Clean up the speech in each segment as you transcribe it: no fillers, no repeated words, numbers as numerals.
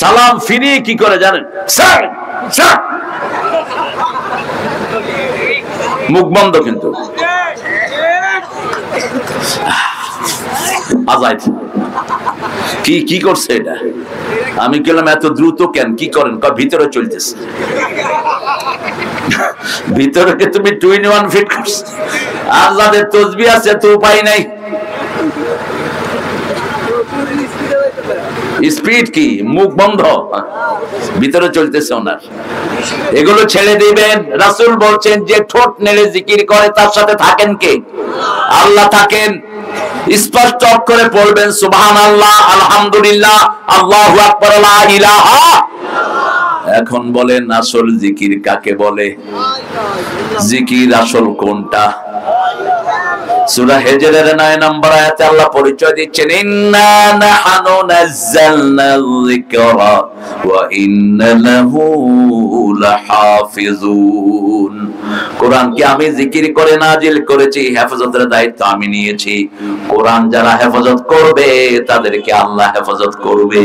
সালাম ফিরিয়ে কি করে জানেন? স্যার স্যার, মুখ বন্ধ কিন্তু আজাদ কি কি করছে এটা? আমি বললাম এত দ্রুত কেন, কি করেন? ভিতরে চলতেছে। ভিতরে তুমি 21 ফিট করছো, আর যাদের তসবিহ আছে তো উপায় নাই। স্পিড কি, মুখ বন্ধ, ভিতরে চলতেছে ওনার। এগুলো ছেড়ে দিবেন। রাসূল বলছেন যে ঠোঁট নেড়ে জিকির করে তার সাথে থাকেন কে? আল্লাহ থাকেন। স্পষ্ট অক্ষরে পড়বেন সুবহানাল্লাহ, আলহামদুলিল্লাহ, আল্লাহু আকবার, লা ইলাহা। এখন বলেন আসল জিকির কাকে বলে? জিকির আসল কোনটা? সূরা হিজরের 9 নম্বর আয়াতে আল্লাহ পরিচয় দিচ্ছেন, ইন্না নাহনু নাযালনাল যিকরা ওয়া ইন্না লাহু লাহাফিজুন। কোরআনকে আমি জিকির করে নাজিল করেছি, হেফাজতের দায়িত্ব আমি নিয়েছি। কোরআন যারা হেফাজত করবে তাদেরকে আল্লাহ হেফাজত করবে।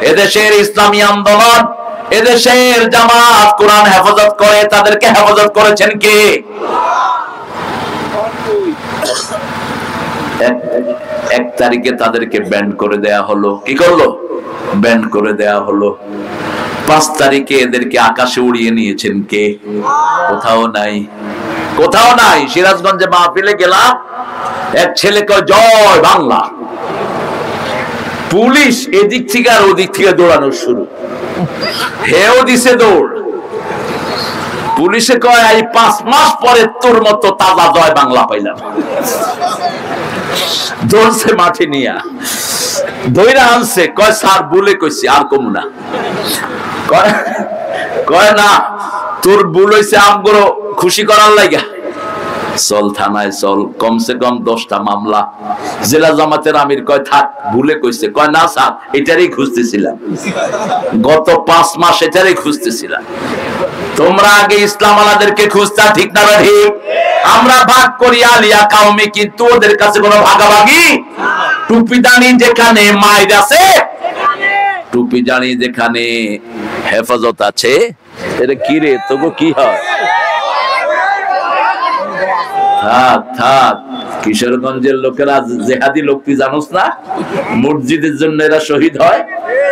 এদেশের ইসলামী আন্দোলন, এদেশের জামাত কোরআন হেফাজত করে, তাদেরকে হেফাজত করেছেন কে? এক তারিখে তাদেরকে ব্যান্ড করে দেয়া হলো। কি করলো? ব্যান্ড করে দেয়া হলো। 5 তারিখে এদেরকে আকাশে উড়িয়ে নিয়েছেন কে? কোথাও নাই, কোথাও নাই। সিরাজগঞ্জে মাহফিলে গেলাম, এক ছেলে কয় জয় বাংলা। পুলিশ এদিক থেকে আর ওদিক থেকে দৌড়ানো শুরু, হেও দিছে দৌড়। পুলিশে কয় এই 5 মাস পরে তোর মতো তাজা জয় বাংলা পাইলাম। দৌড়ছে মাঠে নিয়া, দইরা আনছে, কয় স্যার ভুলে কইছি, আর কমু না। কয় না, তোর ভুল হইছে আমগুলো খুশি করার লাগা। চল থানায় চল, কমসে কম 10টা মামলা। জেলা জামাতের আমির কয় থাক, ভুলে কইছে। কয় না স্যার, এটারই খুঁজতেছিলাম, গত 5 মাস এটারই খুঁজতেছিলাম। তোমরা আগে ইসলাম আলাদেরকে খুঁজতা, ঠিক না ঠিক? আমরা ভাগ করি আলিয়া কাউমি, কিন্তু ওদের কাছে কোনো ভাগাভাগি। টুপিদানি যেখানে মাইর আছে, টুপিদানি যেখানে হেফাজত আছে, এটা কি রে তোগো কি হয়? থাক থাক, কিশোরগঞ্জের লোকেরা জেহাদি লোক, তুই জানোস না? মসজিদের জন্য এরা শহীদ হয়,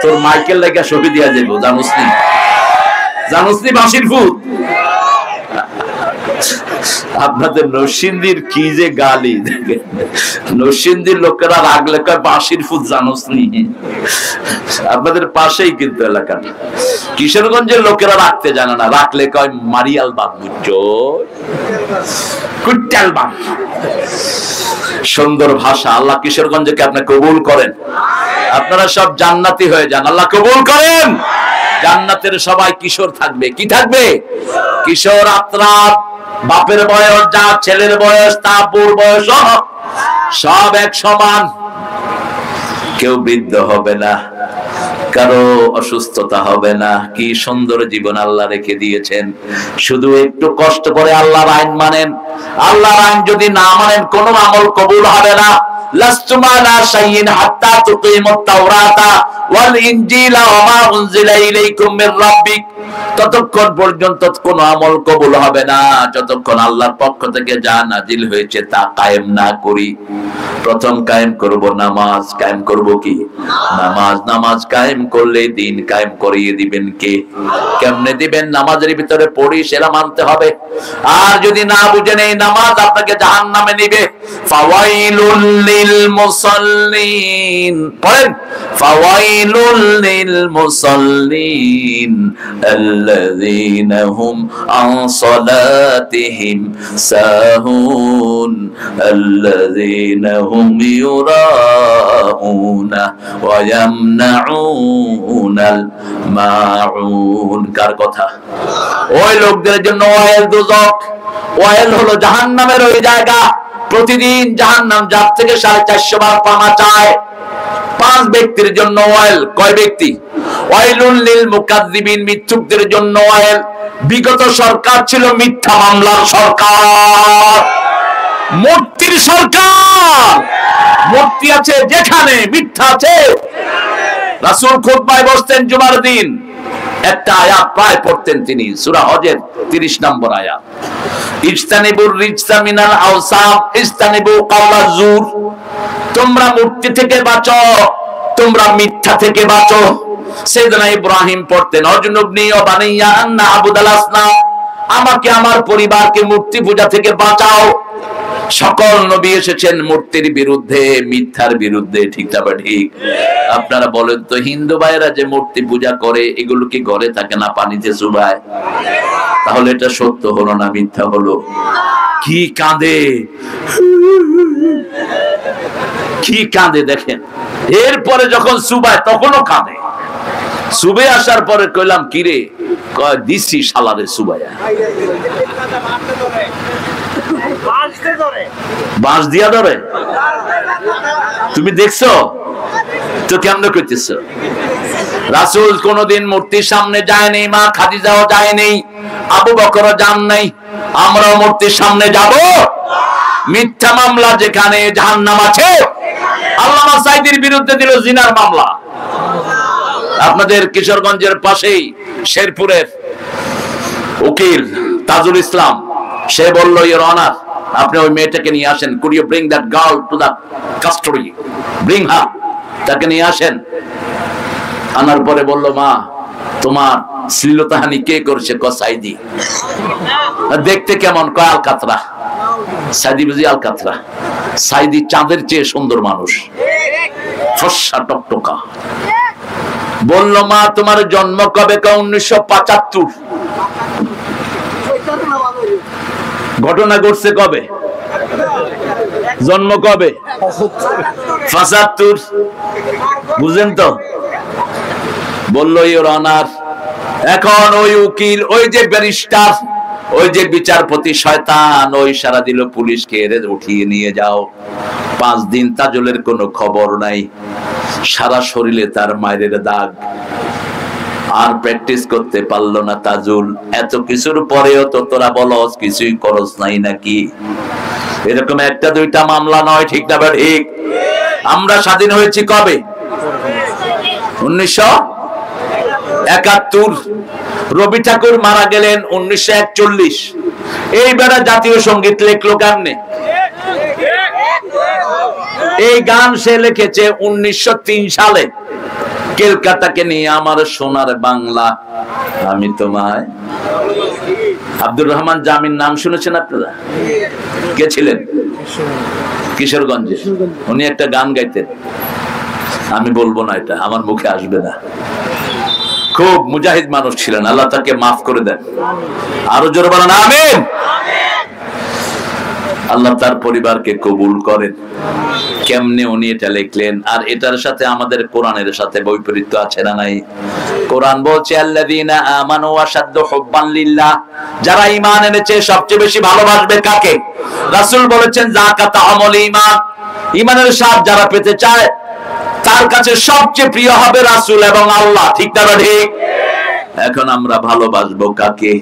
তোর মাইকেল লাগা শহীদ হয়ে যাবো, জানোস নি? জানোস নি বাঁশির ফুট? আপনাদের নরসিংদীর কি যে গালি, নরসিংদীর লোকেরা রাগলে কয় বাঁশির ফুট, জানোস নি? আপনাদের পাশেই কিন্তু এলাকাটা। কিশোরগঞ্জের লোকেরা রাখতে জানে না, রাখলে কয় মারিয়াল বাপ, বুঝছো? কুট্টাল বাপ। সুন্দর ভাষা। আল্লাহ কিশোরগঞ্জকে আপনি কবুল করেন, আপনারা সব জান্নাতি হয়ে যান, আল্লাহ কবুল করেন। জান্নাতের সবাই কিশোর থাকবে। কি থাকবে? কিশোর। আত্রাত, বাপের বয়স যা, ছেলের বয়স তা, বুড় বয়স সব এক সমান। কেউ বৃদ্ধ হবে না, কারো অসুস্থতা হবে না। কি সুন্দর জীবন আল্লাহ রেখে দিয়েছেন। শুধু একটু কষ্ট করে আল্লাহর আইন মানেন। আল্লাহর আইন যদি না মানেন, কোন আমল কবুল হবে না। লাস্তুম আলা শাইইন হাত্তা তুকিমুত তাওরাতা ওয়াল ইনজিলা ওয়া মা উনজিলা ইলাইকুম মির রাব্বিক। ততক্ষণ পর্যন্ত কোন আমল কবুল হবে না যতক্ষণ আল্লাহর পক্ষ থেকে যা নাজিল হয়েছে তা কায়েম না করি। প্রথম কায়েম করব নামাজ। কায়েম করব কি? নামাজ। নামাজ কায়েম করলে দিন কায়েম করিয়ে দিবেন কে? কেমনে দিবেন? নামাজের ভিতরে পড়ি, সেটা মানতে হবে। আর যদি না বুঝেন এই নামাজ আপনাকে জাহান্নামে নিবে। ফাওয়াইলুল লিল মুসাল্লিন, পড়েন, ফাওয়াইলুল লিল মুসাল্লিন আল্লাযীনা হুম আন সালাতিহিম সাহুন আল্লাযীনা হুম ইউরাউনা ওয়া ইয়ামনাউনাল মাউন। কার কথা? ওই লোকদের জন্য ওয়াইল দুজক। ওয়াইল হলো জাহান্নামের ওই জায়গা। প্রতিদিন জাহান্নাম যার থেকে 450 বার পানা চায়। 5 ব্যক্তির জন্য ওয়াইল। কয় ব্যক্তি? ওয়াইলুল লিল মুকাজ্জিবিন, মিথ্যুকদের জন্য ওয়াইল। বিগত সরকার ছিল মিথ্যা মামলার সরকার, মূর্তির সরকার। মূর্তি আছে যেখানে, মিথ্যা আছে। রাসূল খুতবায় বসতেন জুমার দিন, একটা আয়াত প্রায় পড়তেন তিনি, সূরা হজের 30 নম্বর আয়াত, ইজতানিবুর রিজসা মিনাল আওসাফ ইজতানিবু কাওলাজ জুর, তোমরা মূর্তি থেকে বাঁচো, তোমরা মিথ্যা থেকে বাঁচো। সাইয়েদনা ইব্রাহিম পড়তেন অজনুবনি ওয়া বানিয়া আন না'বুদাল আসনাম, আমাকে আমার পরিবারকে মূর্তি পূজা থেকে বাঁচাও। সকল নবী এসেছেন মূর্তির বিরুদ্ধে, মিথ্যার বিরুদ্ধে, ঠিক না ঠিক? আপনারা বলেন তো, হিন্দু ভাইরা যে মূর্তি পূজা করে এগুলো কি ঘরে থাকে না পানিতে চুবায়? তাহলে এটা সত্য হলো না মিথ্যা হলো? কি কাঁদে, কি কাঁদে দেখেন। এরপরে যখন চুবায় তখনও কাঁদে। চুবে আসার পরে কইলাম কিরে, কয় দিছি শালারে চুবায়া। বাঁশ দিয়া ধরে? তুমি দেখছো তো কেমনে করতেছ? রাসূল কোনদিন মূর্তির সামনে যায়নি, মা খাদিজাও যায়নি, আবু বকরও যান নাই। আমরাও মূর্তির সামনে যাব? মিথ্যা মামলা যেখানে জাহান্নাম আছে। আল্লামা সাঈদীর বিরুদ্ধে দিল জিনার মামলা। আপনাদের কিশোরগঞ্জের পাশেই শেরপুরের উকিল তাজুল ইসলাম, সে বলল, ইওর অনার, আপনি ওই মেয়েটাকে নিয়ে আসেন, could you bring that girl to the custody, bring her, তাকে নিয়ে আসেন। আনার পরে বলল, মা তোমার শ্লীলতাহানি কে করেছে? ক সাঈদী। দেখতে কেমন? কয় আলকাতরা। সাঈদী বুঝি আলকাতরা? সাঈদী চাঁদের চেয়ে সুন্দর মানুষ, ফর্সা টকটকা। বলল, মা তোমার জন্ম কবে? 1975। ঘটনা ঘটছে কবে? জন্ম কবে? 75। বুঝেন তো? বলল, ইওর অনার, এখন ওই উকিল, ওই যে ব্যারিস্টার, ওই যে বিচারপতি শয়তান, ওই সারা দিল পুলিশকে এরে উঠিয়ে নিয়ে যাও। 5 দিন তাজুলের কোনো খবর নাই, সারা শরীরে তার মায়ের দাগ, আর প্র্যাকটিস করতে পারলো না তাজুল। এত কিছুর পরেও তো তোরা বলস কিছুই করস নাই নাকি? এরকম একটা দুইটা মামলা নয়, ঠিক না ঠিক? আমরা স্বাধীন হয়েছি কবে? 1971। রবি ঠাকুর মারা গেলেন 1941। এই বেড়া জাতীয় সঙ্গীত লেখলো কেমনে? এই গান সে লিখেছে 1903 সালে। কলকাতাকে নিয়ে আমার সোনার বাংলা, আমি তোমায়। আব্দুর রহমান জামির নাম শুনেছেন আপনারা? কে ছিলেন? কিশোরগঞ্জে। উনি একটা গান গাইতেন, আমি বলবো না, এটা আমার মুখে আসবে না। খুব মুজাহিদ মানুষ ছিলেন, আল্লাহ তাকে মাফ করে দেন। আরো জোরে বলেন আমিন। আল্লাহ তার পরিবারকে কবুল করেন। কেমনে উনি এটা লিখলেন? আর এটার সাথে আমাদের কোরআনের সাথে বৈপরীত্য আছে না নাই? কোরআন বলছে, আল্লাযীনা আমানু আশাদ্দু হুব্বান লিল্লাহ, যারা ঈমান এনেছে সবচেয়ে বেশি ভালোবাসবে কাকে? রাসূল বলেছেন, যাকাত আমল ঈমান, ঈমানের স্বাদ যারা পেতে চায় তার কাছে সবচেয়ে প্রিয় হবে রাসূল এবং আল্লাহ, ঠিক না ঠিক? এখন আমরা ভালোবাসবো কাকে?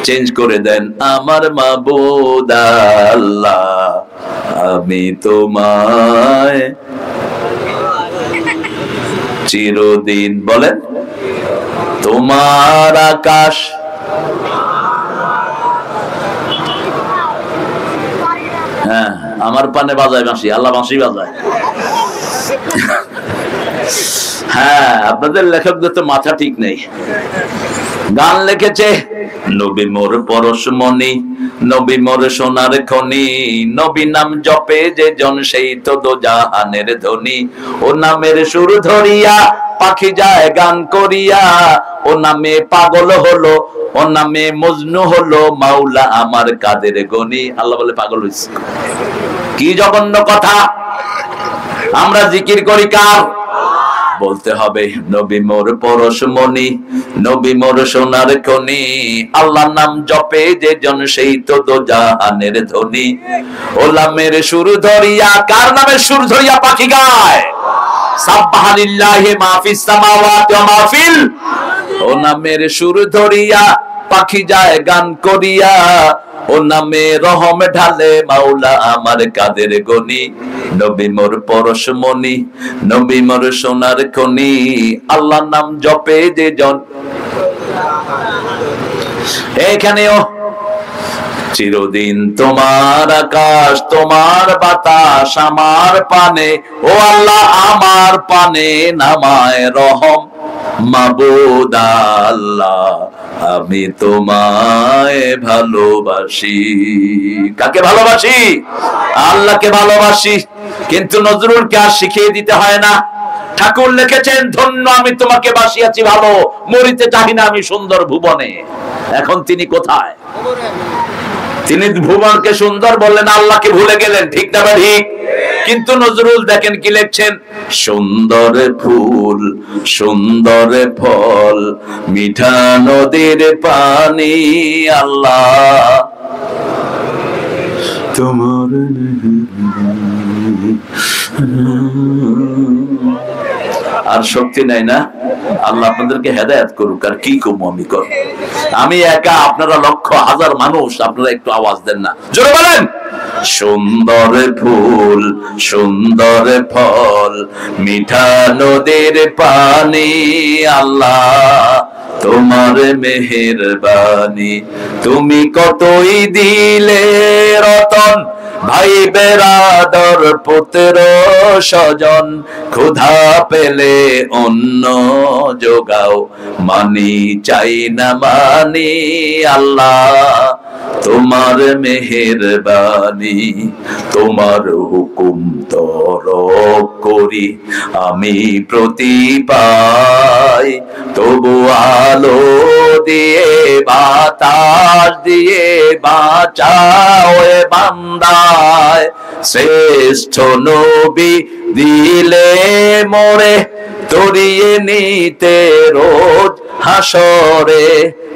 চেঞ্জ করে দেন, আমার মাবুদ আল্লাহ, আমি তোমায় চিরদিন, বলেন, তোমার আকাশ, হ্যাঁ আমার পানে বাজায় বাঁশি, আল্লাহ বাঁশি বাজায়। হ্যাঁ, আপনাদের লেখকদের তো মাথা ঠিক নেই। গান লিখেছে, নবী মোর পরশমণি, নবী মোর সোনার খনি, নবী নাম জপে যে জন সেই তো দোজাহানের ধনী, ও নামের সুর ধরিয়া পাখি যায় গান করিয়া, ও নামে পাগল হলো, ও নামে মজনু হলো, মাওলা আমার কাদের গনি। আল্লাহ বলে পাগল হইছে। কি জঘন্য কথা! আমরা জিকির করি কার? বলতে হবে, নবী মোর পরশমণি, নবী মোর সোনার খনি, আল্লাহর নাম জপে যে জন সেই তো দোজাহানের ধনী, ওলামের সুর ধরিয়া, কার নামের সুর ধরিয়া পাখি গায়? সাব্বাহা লিল্লাহি মা ফিস সামাওয়াতি ওয়া মা ফিল, ও নামের সুর ধরিয়া পাখি যায় গান করিয়া, ও নামে রহম ঢালে মাওলা আমার কাদের গনি, নবী মোর পরশমণি, নবী মোর সোনার খনি, আল্লাহর নাম জপে যে জন। এখানেও চিরদিন তোমার আকাশ, তোমার বাতাস আমার পানে, ও আল্লাহ আমার পানে নামায় রহম মাবুদ আল্লাহ, আমি তোমায় ভালোবাসি। কাকে ভালোবাসি? আল্লাহকে ভালোবাসি। কিন্তু নজরুলকে আর শিখিয়ে দিতে হয় না। ঠাকুর লিখেছেন, ধন্য আমি তোমাকে বাসিয়াছি ভালো, মরিতে চাহি না আমি সুন্দর ভুবনে। এখন তিনি কোথায়? তিনি ভুবনকে সুন্দর বললেন, আল্লাহকে ভুলে গেলেন। ঠিক না ঠিক? কিন্তু নজরুল দেখেন কি লিখছেন, সুন্দর ফুল সুন্দর ফল মিঠা নদীর পানি, আল্লাহ তোমার আর শক্তি নাই না। আল্লাহ আপনাদেরকে হেদায়েত করুক। আর কি কমু আমি কর, আমি একা, আপনারা লক্ষ হাজার মানুষ, আপনারা একটু আওয়াজ দেন না, জোরে বলেন। সুন্দর ফুল সুন্দর ফল মিঠা নদীর পানি, আল্লাহ তোমার মেহেরবানি, তুমি কতই দিলে রতন ভাই বেরাদর পুত্র স্বজন, ক্ষুধা পেলে অন্ন যোগাও, মানি চাই না মানি, আল্লাহ তোমার মেহেরবানি, তোমার হুকুম তরক করি আমি প্রতি পাই, তবু আলো দিয়ে বাতাস দিয়ে বাঁচাও এ বান্দায়, শ্রেষ্ঠ নবী দিলে মোরে তরিয়ে নিতে রোজ হাসরে,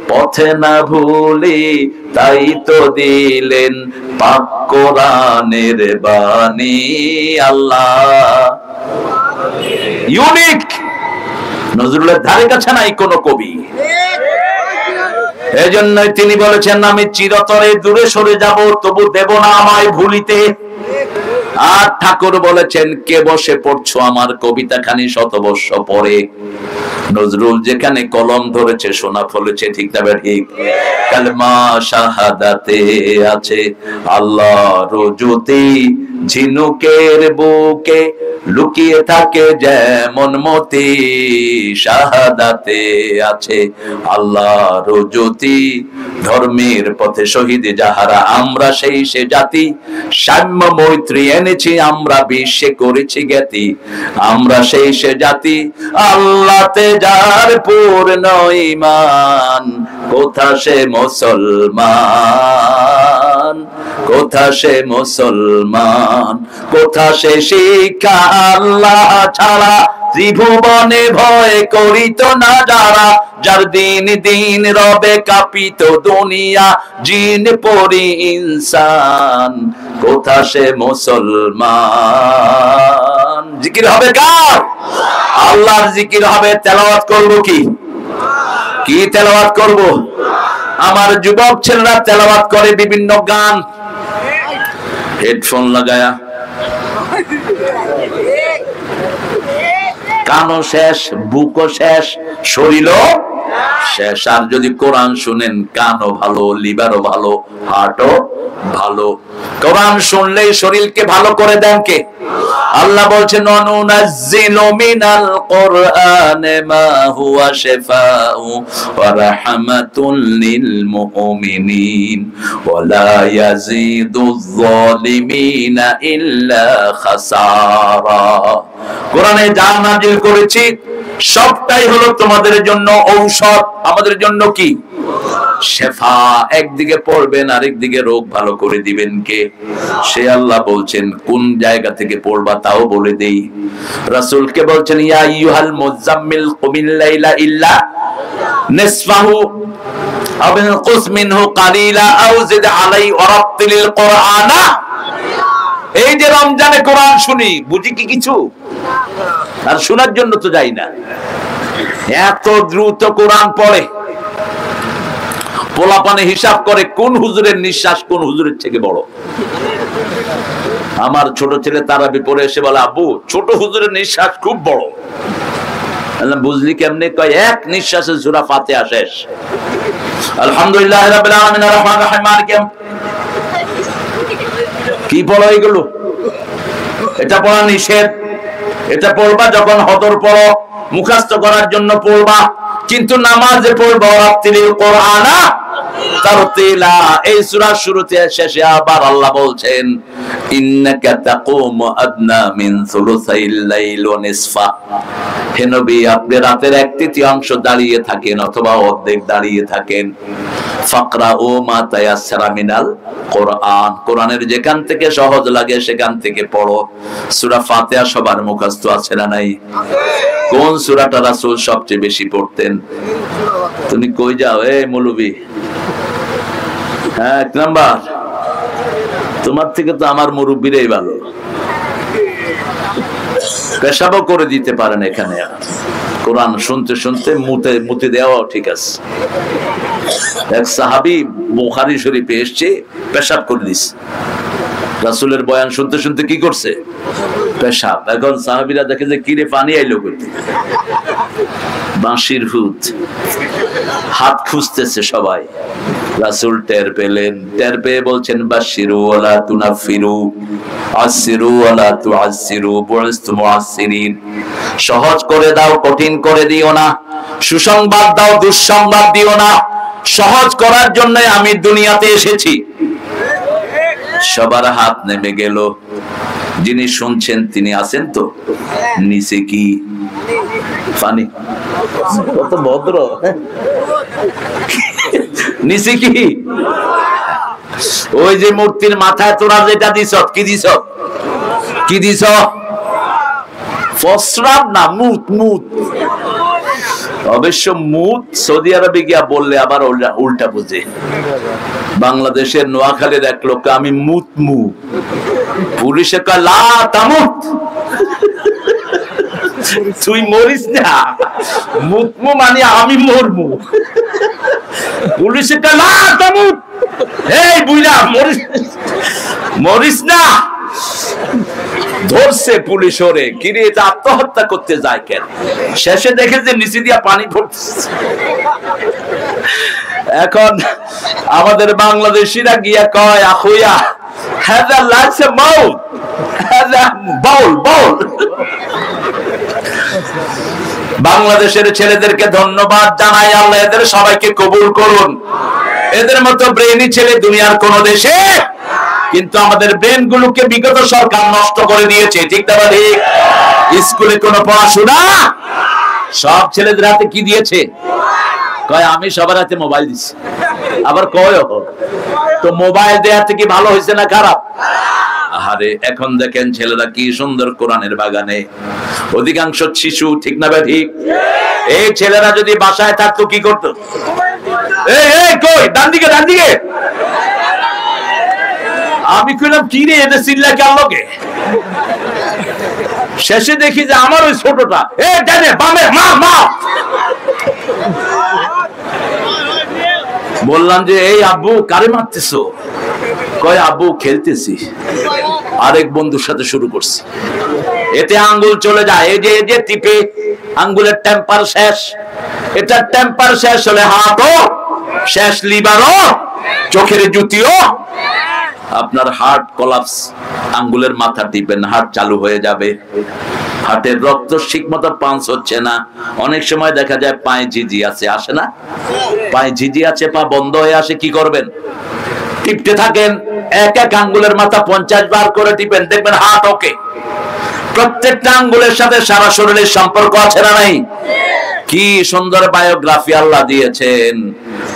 পথে না ভুলি তাই তো দিলেন পাক কোরআনের বাণী, আল্লাহ ইউনিক। নজরুলের ধারে কাছে নাই কোন কবি। এজন্যই তিনি বলেছেন, আমি চিরতরে দূরে সরে যাব, তবু দেব না আমায় ভুলিতে। আর ঠাকুর বলেছেন, কে বসে পড়ছো আমার কবিতা খানি শত বর্ষ পরে। নজরুল যেখানে কলম ধরেছে সোনা ফলেছে। ঠিক না ঠিক? কালমা শাহাদাতে আছে আল্লাহর জ্যোতি, ঝিনুকের বুকে লুকিয়ে থাকে যেমন মতি, শাহাদাতে আছে আল্লাহর জ্যোতি, ধর্মের পথে শহীদ যাহারা আমরা সেই সে জাতি, সাম্য মৈত্রী এনেছি আমরা বিশ্বে করেছি জ্ঞাতি, আমরা সেই সে জাতি, আল্লাহতে যার পূর্ণ ঈমান, কোথা সে মুসলমান, কোথা সে মুসলমান, কোথা সে শিক্ষা, আল্লাহ ছাড়া ত্রিভুবনে ভয় করিত না যারা, যার দিন দিন রবে কাঁপিত দুনিয়া জিন পরি ইনসান, কোথা সে মুসলমান। জিকির হবে কার? আল্লাহর জিকির হবে। তেলাওয়াত করব কি? কি তেলাওয়াত করব? আমার যুবক ছেলেরা তেলাওয়াত করে বিভিন্ন গান, হেডফোন লাগায়া, কানও শেষ, বুকও শেষ, শরীরও শেষ। আর যদি কোরআন শুনেন, কানও ভালো, লিভারও ভালো, হার্টও ভালো। কোরআন শুনলেই শরীরকে ভালো করে দেন কে? আল্লাহ বলছেন, অনুনাজ্জিলু মিনাল কুরআনি মা হুয়া শিফাউ ওয়া রাহমাতুল লিল মুমিনিন ওয়া লা ইয়াজিদুয যালিমিনা ইল্লা খাসারা। কোরআনে যা নাযিল করেছি সবটাই হলো তোমাদের জন্য ঔষধ। আমাদের জন্য কি? শেফা। একদিকে পড়বেন, আরেকদিকে রোগ ভালো করে দিবেন কে? সে আল্লাহ বলছেন। কোন জায়গা থেকে পড়বা তাও বলে দেই। রাসূলকে বলছেন, ইয়া আইয়ুহাল মুযাম্মিল কুমিল লাইলা ইল্লা নিসফাহু আও ইনকুস মিনহু কালিলা আও জিদ আলাই ওয়া রাত্তিলিল কুরআনা। এই যে রমজানে কোরআন শুনি, বুঝি কি কিছু? আর শোনার জন্য তো যাই না। এত দ্রুত কোরআন পড়ে। পোলাপানে হিসাব করে কোন হুজুরের নিঃশ্বাস কোন হুজুরের থেকে বড়। আমার ছোট ছেলে তারাবি পড়ে এসে বলে, আব্বু ছোট হুজুরের নিঃশ্বাস খুব বড়। বুঝলি কেমনে? কয় এক নিঃশ্বাসে সূরা ফাতিহা শেষ। আলহামদুলিল্লাহ রাব্বিল আলামিন আর রহমানির রহিম মালিক ইয়াউম। কি পড়ো এগুলো? এটা পড়া নিষেধ। এটা পড়বা যখন হদর পড়ো, মুখস্থ করার জন্য পড়বা, কিন্তু নামাজে পড়বা রাত্তিল কোরআনা তারতিলা। এই সূরার শুরুতে শেষে আবার আল্লাহ বলছেন, ইন্নাকা তাকুমু আদনা মিন সুলুসাইল লাইল ওয়া নিসফা। হে নবী, আপনি রাতের 1/3 দাঁড়িয়ে থাকেন অথবা অর্ধেক দাঁড়িয়ে থাকেন। ফাকরাউ মা তায়াসসারা মিনাল কোরআন। কোরআনের যেখান থেকে সহজ লাগে সেখান থেকে পড়ো। সূরা ফাতিহা সবার মুখস্থ আছে না নাই? কোন সূরাটা রাসূল সবচেয়ে বেশি পড়তেন? তুমি কই যাও এই মৌলবি? হ্যাঁ, 1 নাম্বার। তোমার থেকে তো আমার মুরব্বিরাই ভালো, পেশাবও করে দিতে পারেন এখানে। কোরআন শুনতে শুনতে মুতে দেওয়া ঠিক আছে। এক সাহাবী বুখারী শরীফে এসেছে, পেশাব করে দিছে। রাসূলের বয়ান শুনতে শুনতে কি করছে? পেশাব। এখন সাহাবীরা দেখে যে কিরে পানি আইলো করতে, বাঁশির হুত, হাত খুঁজতেছে সবাই। রাসূল টের পেলেন, টের পেয়ে বলছেন, বাশিরু ওয়ালা তুনাফিরু, আসিরু ওয়ালা তুআসিরু, বুইস্তু মুআসসিরিন। সহজ করে দাও, কঠিন করে দিও না। সুসংবাদ দাও, দুঃসংবাদ দিও না। সহজ করার জন্য আমি দুনিয়াতে এসেছি। সবার হাত নেমে গেল। যিনি শুনছেন তিনি আছেন তো? নিচে কি পানি? কত ভদ্র। নিচে কি? ওই যে মূর্তির মাথায় তোরা যেটা দিছ, কি দিছ? কি দিছ? ফসরাব না, মুত। মুত অবশ্য মুত সৌদি আরবে গিয়া বললে আবার উল্টা বুঝে। বাংলাদেশের নোয়াখালীর এক লোক, আমি মুতমু। পুলিশে কয় লা তামুত, তুই মরিস না। মুতমু মানে আমি মরমু। পুলিশে কয় লা তামুত, এই বুইড়া মরিস না। ধরছে পুলিশ ওরে, কিরে এটা আত্মহত্যা করতে যায় কেন? শেষে দেখে যে নিচে দিয়া পানি পড়তেছে। এখন আমাদের বাংলাদেশিরা গিয়া কয়, আখুয়া হাদা লাইসে মাউত, হাদা বাউল বাউল। বাংলাদেশের ছেলেদেরকে ধন্যবাদ জানাই, আল্লাহ এদের সবাইকে কবুল করুন। এদের মতো ব্রেইনি ছেলে দুনিয়ার কোন দেশে, কিন্তু আমাদের ব্রেন গুলোকে বিগত সরকার নষ্ট করে দিয়েছে। ঠিক না? ঠিক। স্কুলে কোনো পড়াশোনা, সব ছেলেদের হাতে কি দিয়েছে? কয় আমি সবার হাতে মোবাইল দিচ্ছি। আবার কয় তো মোবাইল দেওয়াতে কি ভালো হয়েছে না খারাপ? আরে এখন দেখেন ছেলেরা কি সুন্দর কোরআনের বাগানে, অধিকাংশ শিশু। ঠিক না? ঠিক। এই ছেলেরা যদি বাসায় থাকতো কি করতো? এই কই ডান দিকে, ডান দিকে। আমি কইলাম কি রে, এটা চিল্লা কেন লোকে? শেষে দেখি যে আমার ওই ছোটটা, এ ডানে বামে মা মা। বললাম যে এই আব্বু কারে মারতেছো? কয় আব্বু খেলতেছি। আরেক বন্ধুর সাথে শুরু করছি। এতে আঙ্গুল চলে যায়, এই যে টিপে আঙ্গুলের টেম্পার শেষ। এটা টেম্পার শেষ হলে হাতও শেষ, লিভারও, চোখের জুতিও। আপনার হার্ট কোলাপস। আঙ্গুলের মাথা টিপেন, হার্ট চালু হয়ে যাবে। হার্টের রক্ত ঠিক মতো পাঞ্চ হচ্ছে না। অনেক সময় দেখা যায় পায়ে ঝিঝি আছে, আসে না? পায়ে ঝিঝি আছে, পা বন্ধ হয়ে আসে, কি করবেন? টিপতে থাকেন, এক এক আঙ্গুলের মাথা 50 বার করে টিপেন, দেখবেন হার্ট ওকে। প্রত্যেকটা আঙ্গুলের সাথে সারা শরীরের সম্পর্ক আছে না নাই? কি সুন্দর বায়োগ্রাফি আল্লাহ দিয়েছেন।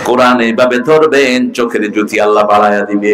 কোরআন এইভাবে ধরবেন, চোখের জ্যোতি আল্লাহ বাড়ায়া দিবে।